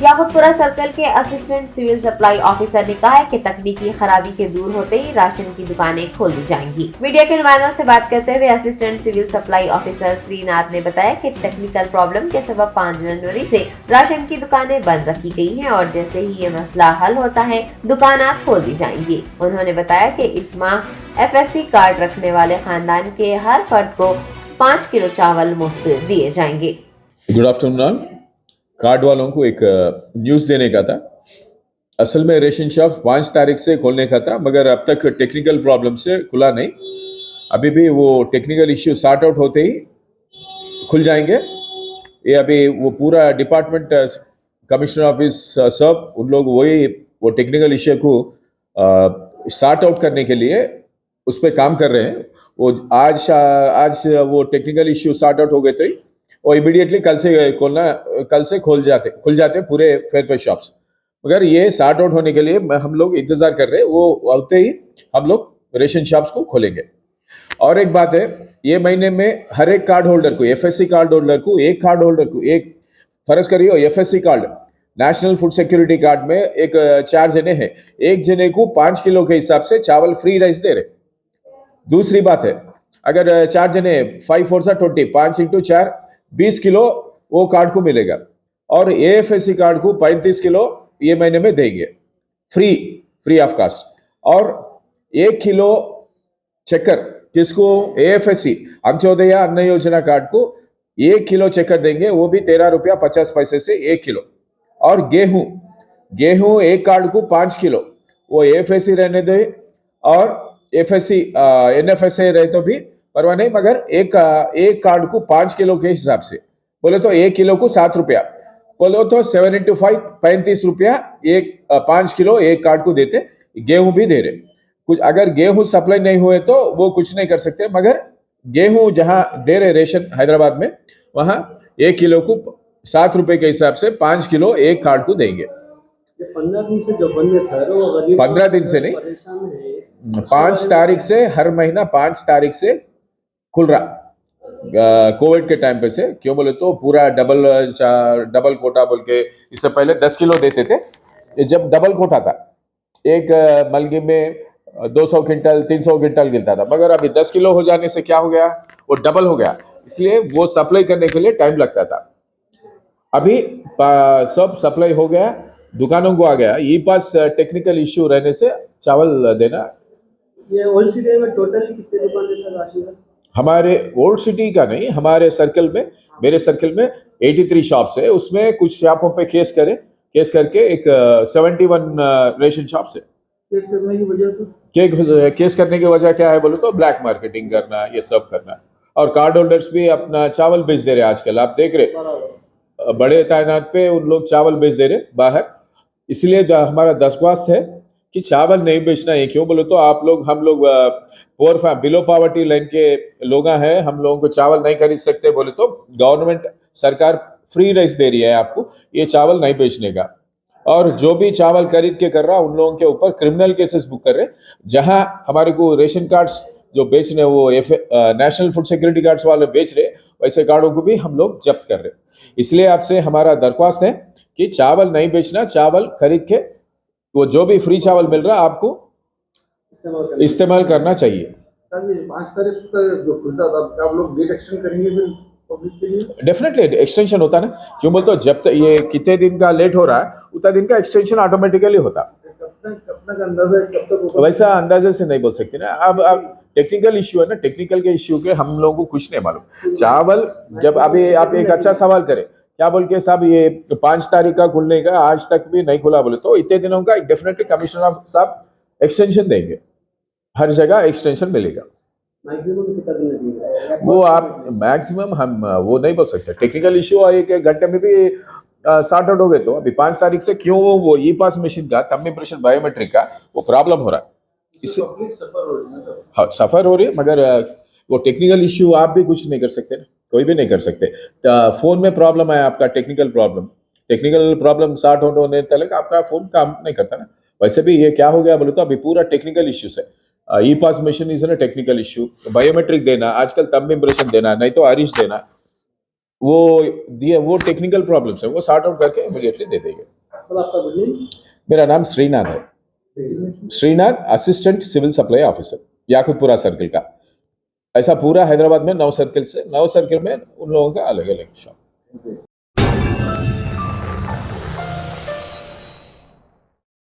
Yakutpura circle के assistant civil supply officer ने कहा है कि तकनीकी खराबी के दूर होते ही राशन की दुकानें खोल दी जाएंगी। मीडिया के नुमाइंदों से बात करते हुए assistant civil supply officer Srinath ने बताया कि टेक्निकल प्रॉब्लम के सबब 5 जनवरी से राशन की दुकानें बंद रखी गई हैं और जैसे ही ये मसला हल होता है दुकानें खोल दी जाएंगी। उन्होंने बताया कि इस माह FSC कार्ड रखने वाले खानदान के हर फर्द को 5 किलो चावल मुफ्त दिए जाएंगे। Good afternoon all. कार्ड वालों को एक न्यूज़ देने का था। असल में रेशन शॉप 5 तारीख से खोलने का था, मगर अब तक टेक्निकल प्रॉब्लम से खुला नहीं। अभी भी वो टेक्निकल इश्यू सॉर्ट आउट होते ही खुल जाएंगे। ये अभी वो पूरा डिपार्टमेंट कमिश्नर ऑफिस सब उन लोग वो टेक्निकल इश्यू को सॉर्ट आउट करने के लिए उस पर काम कर रहे हैं। वो आज वो टेक्निकल इश्यू सॉर्ट आउट हो गए थे और इमीडिएटली कल से खुल जाते पूरे फेयर पे शॉप्स। मगर ये सॉर्ट आउट होने के लिए हम लोग इंतजार कर रहे हैं। वो होते ही हम लोग रेशन शॉप्स को खोलेंगे। और एक बात है, ये महीने में हर एक कार्ड होल्डर को, FSC कार्ड होल्डर को, एक फर्ज करिए FSC card national food security card में एक 4 जने हैं, एक जने को 5 किलो के हिसाब से चावल फ्री राइस दे रहे। दूसरी बात है, अगर 4 जने 5 4 20, 5 × 4 20 किलो वो कार्ड को मिलेगा। और AFSC कार्ड को 35 किलो ये महीने में देंगे फ्री ऑफ कास्ट। और 1 किलो चक्कर किसको, AFSC अंत्योदय अन्न योजना कार्ड को 1 किलो चक्कर देंगे, वो भी 13 रुपया 50 पैसे से 1 किलो। और गेहूं एक कार्ड को 5 किलो, वो AFSC रहने दे और FSC NFSA रहे तो भी परवाह नहीं, मगर एक कार्ड को 5 किलो के हिसाब से बोले तो 1 किलो को 7 रुपया, बोलो तो 7 × 5 35 रुपया 5 किलो एक कार्ड को देते। गेहूं भी दे रहे। कुछ अगर गेहूं सप्लाई नहीं हुए तो वो कुछ नहीं कर सकते, मगर गेहूं जहां दे रहे रेशन हैदराबाद में, वहां 1 किलो को 7 रुपए के हिसाब से 5 किलो एक कार्ड को देंगे। 15 दिन से जो बंद है सर, 15 दिन से नहीं, 5 तारीख से, हर महीना 5 तारीख से खुल रहा। कोविड के टाइम पे से, क्यों बोले तो पूरा डबल कोटा बोल के, इससे पहले 10 किलो देते थे। जब डबल कोटा था, एक मलगी में 200 क्विंटल 300 क्विंटल गिरता था, मगर अभी 10 किलो हो जाने से क्या हो गया, वो डबल हो गया। इसलिए वो सप्लाई करने के लिए टाइम लगता था। अभी सब सप्लाई हो गया, दुकानों को आ गया। ई पास टेक्निकल इश्यू रहने से चावल देना। ये ओल्ड सिटी में टोटली कितने दुकान है सर राशन का? हमारे ओल्ड सिटी का नहीं, हमारे सर्कल में, मेरे सर्कल में 83 शॉप्स है। उसमें कुछ शॉपों पे केस करके एक 71 रेशन शॉप्स है। केस करने की वजह तो केस करने की वजह क्या है बोलो तो ब्लैक मार्केटिंग करना, ये सब करना। और कार्ड होल्डर्स भी अपना चावल बेच दे रहे। आजकल आप देख रहे बड़े तादाद पे उन लोग चावल बेच दे रहे बाहर। इसलिए हमारा दरख्वास्त है कि चावल नहीं बेचना है। क्यों बोलो तो हम लोग बिलो पॉवर्टी लाइन के लोग हैं, हम लोगों को चावल नहीं खरीद सकते बोले तो गवर्नमेंट सरकार फ्री राइस दे रही है आपको, ये चावल नहीं बेचने का। और जो भी चावल खरीद के कर रहा उन लोगों के ऊपर क्रिमिनल केसेस बुक कर रहे। जहां हमारे को रेशन कार्ड्स जो बेच रहे वो नेशनल फूड सिक्योरिटी कार्ड्स वाले बेच रहे, वैसे कार्डों को भी हम लोग जब्त कर रहे। इसलिए आपसे हमारा दरख्वास्त है कि चावल नहीं बेचना, चावल खरीद के वो जो भी फ्री चावल मिल रहा आपको इस्तेमाल करना चाहिए। 5 तारीख तक जो खुलता था, आप लोग डेट एक्सटेंड करेंगे फिर पब्लिक के लिए? डेफिनेटली एक्सटेंशन होता ना। क्यों बोलते हो, जब तक ये कितने दिन का लेट हो रहा है उतना दिन का एक्सटेंशन ऑटोमेटिकली होता। कब तक अंदाजा है, कब तक वैसा अंदाजे से नहीं बोल सकते ना। अब टेक्निकल इश्यू है ना, टेक्निकल के इश्यू के हम लोगों को कुछ नहीं मालूम। चावल जब अभी आप एक अच्छा सवाल करें, क्या बोल के साहब ये 5 तारीख का खुलने का आज तक भी नहीं खुला बोले तो इतने दिनों का डेफिनेटली कमिश्नर साहब एक्सटेंशन देंगे, हर जगह एक्सटेंशन मिलेगा। मैक्सिमम कितना दिन लगेगा? वो आप मैक्सिमम हम वो नहीं बोल सकते। टेक्निकल इश्यू एक घंटे में भी सॉर्ट आउट हो गए तो अभी 5 तारीख से क्यों वो ई पास मशीन का, थंब इम्प्रेशन बायोमेट्रिक का वो प्रॉब्लम हो रहा है। इससे हाँ सफर हो रही है, मगर वो टेक्निकल इश्यू आप भी कुछ नहीं कर सकते ना, कोई भी नहीं कर सकते। फोन में प्रॉब्लम है आपका, टेक्निकल प्रॉब्लम सॉर्ट आउट होने तक आपका फोन काम नहीं करता ना। वैसे भी ये क्या हो गया बोले तो अभी पूरा टेक्निकल इश्यूज है। ई पास मशीन इज ना टेक्निकल इश्यू, बायोमेट्रिक देना, आजकल थंब इम्प्रेशन देना, नहीं तो आरिश देना, वो दिए, वो टेक्निकल प्रॉब्लम्स है, वो सॉर्ट आउट करके इमीडिएटली दे देंगे। सर आपका बिल्डिंग मेरा नाम श्रीनाथ है, designation Srinath, assistant civil supply officer, Yakutpura circle का। ऐसा पूरा हैदराबाद में 9 सर्किल में उन लोगों का अलग अलग शॉप।